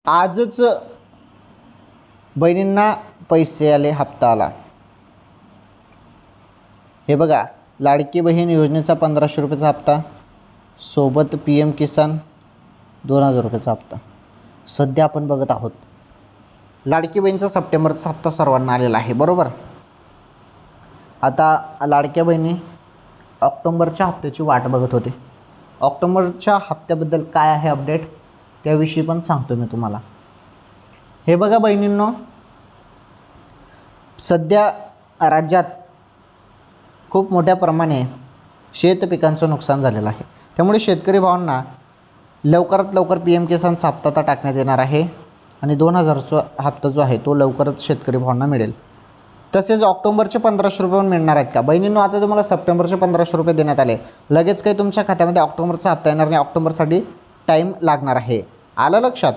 आजच बहिणींना पैसे आले, हप्ता आला. हे बघा, लाडकी बहीण योजनेचा 1500 रुपयाचा हप्ता, सोबत PM किसान 2000 रुपयाचा हप्ता सध्या आपण बघत आहोत. लाडकी बहीणचा सप्टेंबरचा हप्ता सर्वांना आलेला आहे, बरोबर. आता लाडक्या बहिणी ऑक्टोंबरच्या हप्त्याची वाट बघत होते. ऑक्टोंबरच्या हप्त्याबद्दल काय आहे अपडेट त्याविषयी पण सांगतो मी तुम्हाला. हे बघा बहिणींनो, सध्या राज्यात खूप मोठ्या प्रमाणे शेत पिकांचं नुकसान झालेलं आहे. त्यामुळे शेतकरी भावांना लवकरात लवकर PM किसानचा हप्ता आता टाकण्यात येणार आहे आणि 2000चा हप्ता जो आहे तो लवकरच शेतकरी भावांना मिळेल. तसेच ऑक्टोबरचे 1500 रुपये पण मिळणार आहेत का बहिणींनो. आता तुम्हाला सप्टेंबरचे 1500 रुपये देण्यात आले, लगेच काही तुमच्या खात्यामध्ये ऑक्टोबरचा हप्ता येणार नाही. ऑक्टोबरसाठी टाईम लागणार आहे. आलं लक्षात.